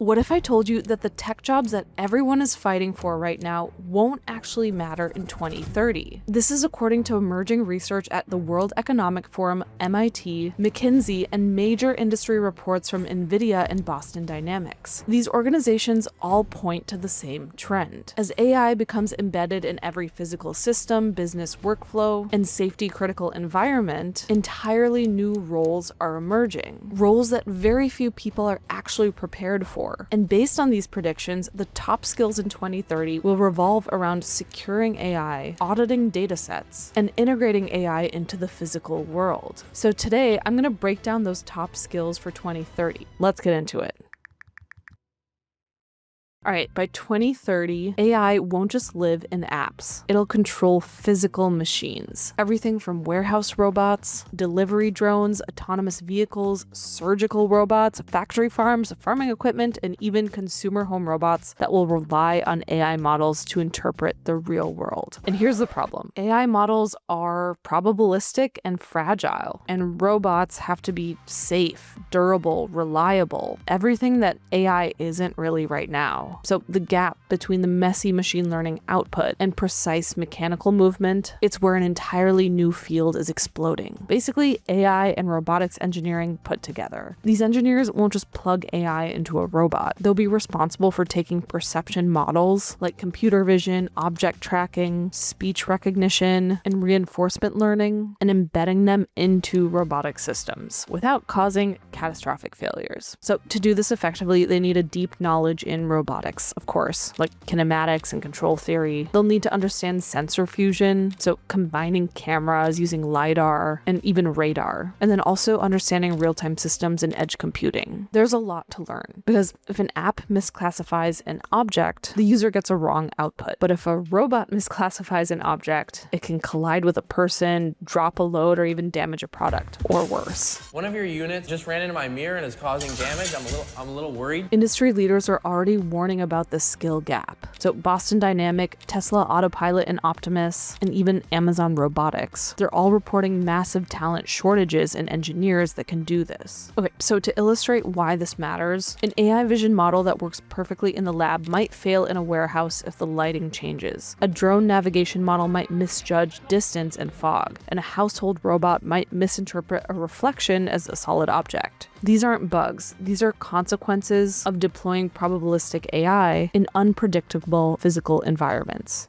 What if I told you that the tech jobs that everyone is fighting for right now won't actually matter in 2030? This is according to emerging research at the World Economic Forum, MIT, McKinsey, and major industry reports from NVIDIA and Boston Dynamics. These organizations all point to the same trend. As AI becomes embedded in every physical system, business workflow, and safety-critical environment, entirely new roles are emerging. Roles that very few people are actually prepared for. And based on these predictions, the top skills in 2030 will revolve around securing AI, auditing datasets, and integrating AI into the physical world. So today, I'm going to break down those top skills for 2030. Let's get into it. Alright, by 2030, AI won't just live in apps. It'll control physical machines. Everything from warehouse robots, delivery drones, autonomous vehicles, surgical robots, factory farms, farming equipment, and even consumer home robots that will rely on AI models to interpret the real world. And here's the problem. AI models are probabilistic and fragile, and robots have to be safe, durable, reliable, everything that AI isn't really right now. So the gap between the messy machine learning output and precise mechanical movement, it's where an entirely new field is exploding. Basically, AI and robotics engineering put together. These engineers won't just plug AI into a robot. They'll be responsible for taking perception models like computer vision, object tracking, speech recognition, and reinforcement learning, and embedding them into robotic systems without causing catastrophic failures. So to do this effectively, they need a deep knowledge in robotics, of course, like kinematics and control theory. They'll need to understand sensor fusion, so combining cameras using LiDAR and even radar, and then also understanding real-time systems and edge computing. There's a lot to learn, because if an app misclassifies an object, the user gets a wrong output. But if a robot misclassifies an object, it can collide with a person, drop a load, or even damage a product, or worse. One of your units just ran into my mirror and is causing damage. I'm a little worried. Industry leaders are already warning about the skill gap. So Boston Dynamics, Tesla Autopilot and Optimus, and even Amazon Robotics, they're all reporting massive talent shortages in engineers that can do this. Okay, so to illustrate why this matters, an AI vision model that works perfectly in the lab might fail in a warehouse if the lighting changes. A drone navigation model might misjudge distance and fog, and a household robot might misinterpret a reflection as a solid object. These aren't bugs, these are consequences of deploying probabilistic AI in unpredictable physical environments.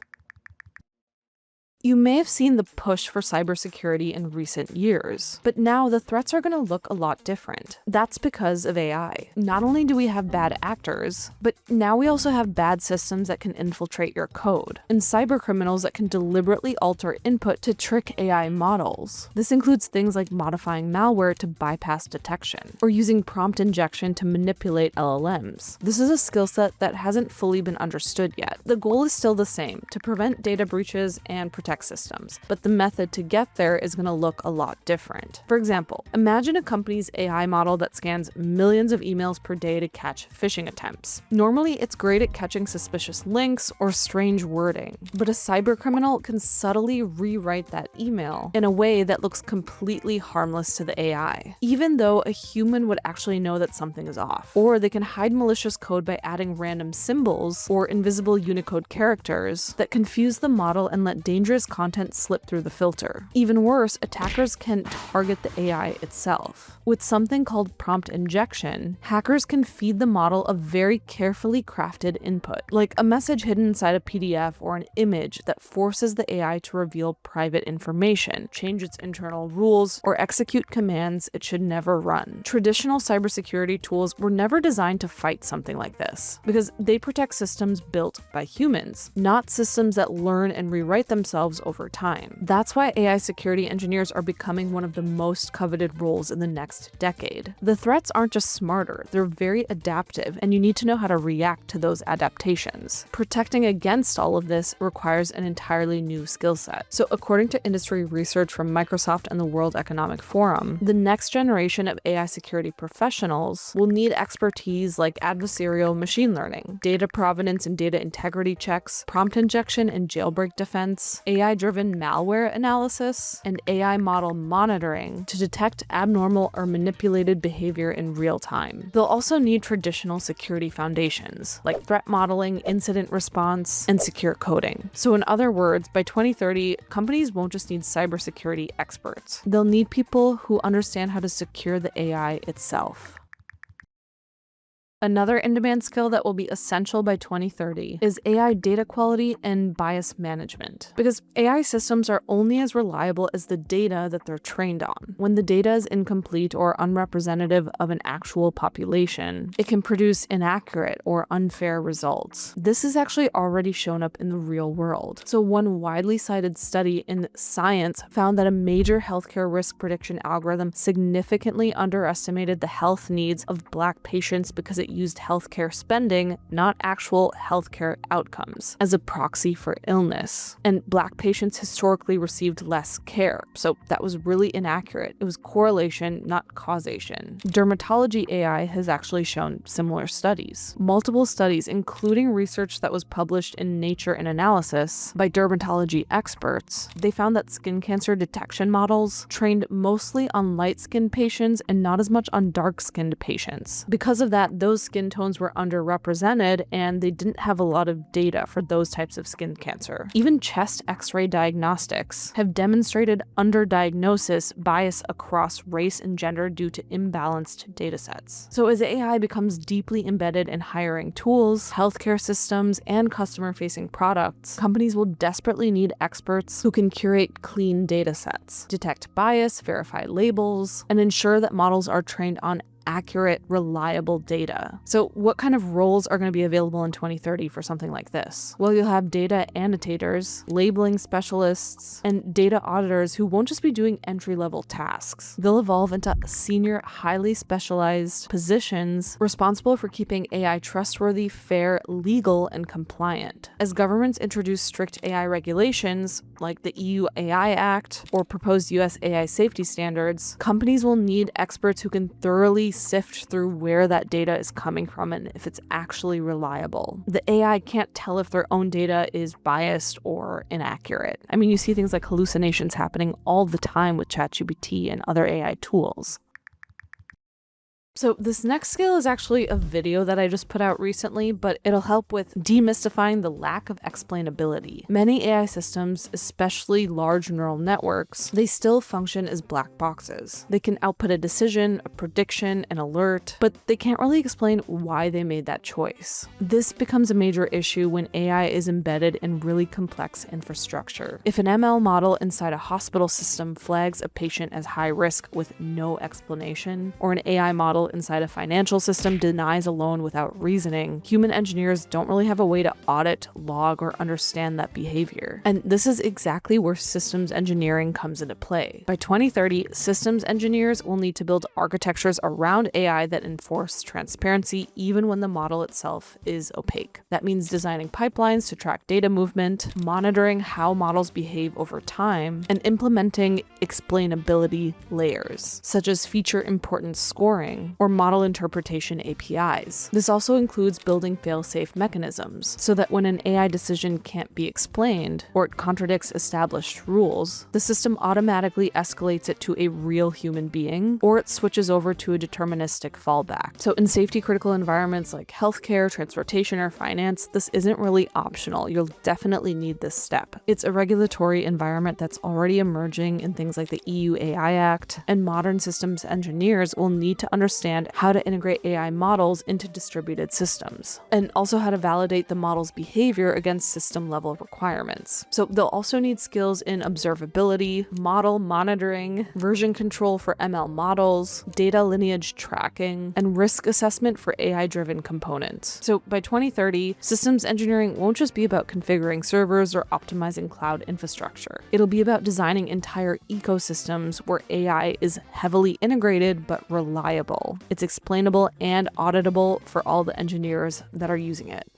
You may have seen the push for cybersecurity in recent years, but now the threats are going to look a lot different. That's because of AI. Not only do we have bad actors, but now we also have bad systems that can infiltrate your code, and cybercriminals that can deliberately alter input to trick AI models. This includes things like modifying malware to bypass detection, or using prompt injection to manipulate LLMs. This is a skill set that hasn't fully been understood yet. The goal is still the same, to prevent data breaches and protect systems, but the method to get there is going to look a lot different. For example, imagine a company's AI model that scans millions of emails per day to catch phishing attempts. Normally, it's great at catching suspicious links or strange wording, but a cybercriminal can subtly rewrite that email in a way that looks completely harmless to the AI, even though a human would actually know that something is off. Or they can hide malicious code by adding random symbols or invisible Unicode characters that confuse the model and let dangerous content slip through the filter. Even worse, attackers can target the AI itself. With something called prompt injection, hackers can feed the model a very carefully crafted input, like a message hidden inside a PDF or an image that forces the AI to reveal private information, change its internal rules, or execute commands it should never run. Traditional cybersecurity tools were never designed to fight something like this, because they protect systems built by humans, not systems that learn and rewrite themselves over time. That's why AI security engineers are becoming one of the most coveted roles in the next decade. The threats aren't just smarter, they're very adaptive, and you need to know how to react to those adaptations. Protecting against all of this requires an entirely new skill set. So according to industry research from Microsoft and the World Economic Forum, the next generation of AI security professionals will need expertise like adversarial machine learning, data provenance and data integrity checks, prompt injection and jailbreak defense, AI AI-driven malware analysis, and AI model monitoring to detect abnormal or manipulated behavior in real time. They'll also need traditional security foundations, like threat modeling, incident response, and secure coding. So in other words, by 2030, companies won't just need cybersecurity experts. They'll need people who understand how to secure the AI itself. Another in-demand skill that will be essential by 2030 is AI data quality and bias management. Because AI systems are only as reliable as the data that they're trained on. When the data is incomplete or unrepresentative of an actual population, it can produce inaccurate or unfair results. This is actually already shown up in the real world. So one widely cited study in Science found that a major healthcare risk prediction algorithm significantly underestimated the health needs of Black patients because it used healthcare spending, not actual healthcare outcomes, as a proxy for illness. And Black patients historically received less care, so that was really inaccurate. It was correlation, not causation. Dermatology AI has actually shown similar studies. Multiple studies, including research that was published in Nature and Analysis by dermatology experts, they found that skin cancer detection models trained mostly on light-skinned patients and not as much on dark-skinned patients. Because of that, those skin tones were underrepresented and they didn't have a lot of data for those types of skin cancer. Even chest x-ray diagnostics have demonstrated underdiagnosis bias across race and gender due to imbalanced datasets. So as AI becomes deeply embedded in hiring tools, healthcare systems, and customer-facing products, companies will desperately need experts who can curate clean datasets, detect bias, verify labels, and ensure that models are trained on accurate, reliable data. So what kind of roles are going to be available in 2030 for something like this? Well, you'll have data annotators, labeling specialists, and data auditors who won't just be doing entry-level tasks. They'll evolve into senior, highly specialized positions responsible for keeping AI trustworthy, fair, legal, and compliant. As governments introduce strict AI regulations, like the EU AI Act or proposed US AI safety standards, companies will need experts who can thoroughly sift through where that data is coming from and if it's actually reliable. The AI can't tell if their own data is biased or inaccurate. I mean, you see things like hallucinations happening all the time with ChatGPT and other AI tools. So this next skill is actually a video that I just put out recently, but it'll help with demystifying the lack of explainability. Many AI systems, especially large neural networks, they still function as black boxes. They can output a decision, a prediction, an alert, but they can't really explain why they made that choice. This becomes a major issue when AI is embedded in really complex infrastructure. If an ML model inside a hospital system flags a patient as high risk with no explanation, or an AI model inside a financial system denies a loan without reasoning, human engineers don't really have a way to audit, log, or understand that behavior. And this is exactly where systems engineering comes into play. By 2030, systems engineers will need to build architectures around AI that enforce transparency even when the model itself is opaque. That means designing pipelines to track data movement, monitoring how models behave over time, and implementing explainability layers, such as feature importance scoring or model interpretation APIs. This also includes building fail-safe mechanisms, so that when an AI decision can't be explained, or it contradicts established rules, the system automatically escalates it to a real human being, or it switches over to a deterministic fallback. So in safety-critical environments like healthcare, transportation, or finance, this isn't really optional. You'll definitely need this step. It's a regulatory environment that's already emerging in things like the EU AI Act, and modern systems engineers will need to understand how to integrate AI models into distributed systems, and also how to validate the model's behavior against system-level requirements. So they'll also need skills in observability, model monitoring, version control for ML models, data lineage tracking, and risk assessment for AI-driven components. So by 2030, systems engineering won't just be about configuring servers or optimizing cloud infrastructure. It'll be about designing entire ecosystems where AI is heavily integrated but reliable. It's explainable and auditable for all the engineers that are using it.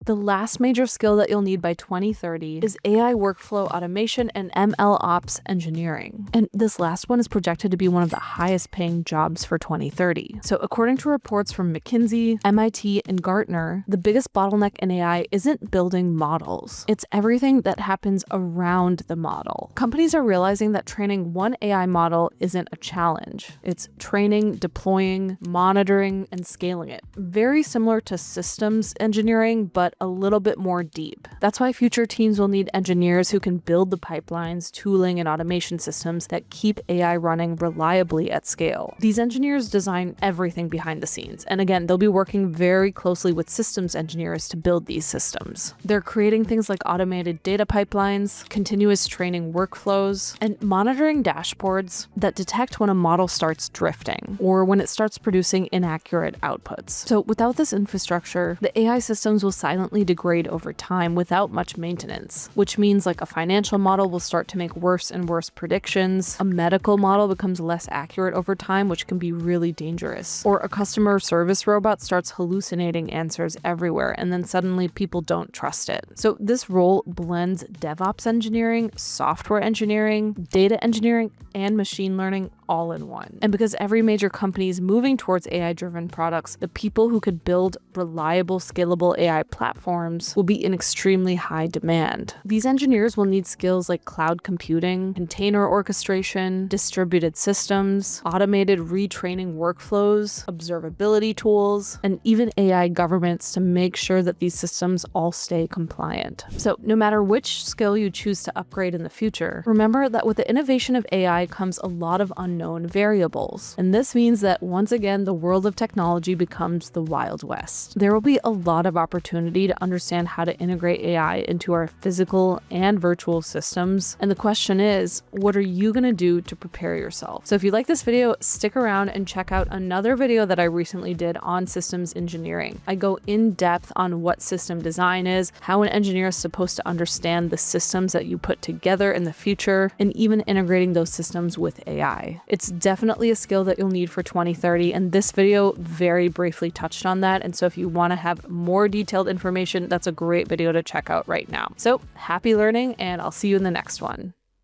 The last major skill that you'll need by 2030 is AI workflow automation and MLOps engineering. And this last one is projected to be one of the highest paying jobs for 2030. So according to reports from McKinsey, MIT, and Gartner, the biggest bottleneck in AI isn't building models. It's everything that happens around the model. Companies are realizing that training one AI model isn't a challenge. It's training, deploying, monitoring, and scaling it. Very similar to systems engineering, but a little bit more deep. That's why future teams will need engineers who can build the pipelines, tooling, and automation systems that keep AI running reliably at scale. These engineers design everything behind the scenes. And again, they'll be working very closely with systems engineers to build these systems. They're creating things like automated data pipelines, continuous training workflows, and monitoring dashboards that detect when a model starts drifting or when it starts producing inaccurate outputs. So without this infrastructure, the AI systems will silently degrade over time without much maintenance, which means like a financial model will start to make worse and worse predictions, a medical model becomes less accurate over time, which can be really dangerous, or a customer service robot starts hallucinating answers everywhere and then suddenly people don't trust it. So this role blends DevOps engineering, software engineering, data engineering, and machine learning all in one. And because every major company is moving towards AI-driven products, the people who could build reliable, scalable AI platforms will be in extremely high demand. These engineers will need skills like cloud computing, container orchestration, distributed systems, automated retraining workflows, observability tools, and even AI governance to make sure that these systems all stay compliant. So no matter which skill you choose to upgrade in the future, remember that with the innovation of AI comes a lot of unknown variables. And this means that once again, the world of technology becomes the Wild West. There will be a lot of opportunity to understand how to integrate AI into our physical and virtual systems. And the question is, what are you going to do to prepare yourself? So if you like this video, stick around and check out another video that I recently did on systems engineering. I go in depth on what system design is, how an engineer is supposed to understand the systems that you put together in the future, and even integrating those systems with AI. It's definitely a skill that you'll need for 2030, and this video very briefly touched on that. And so if you want to have more detailed information, that's a great video to check out right now. So happy learning, and I'll see you in the next one.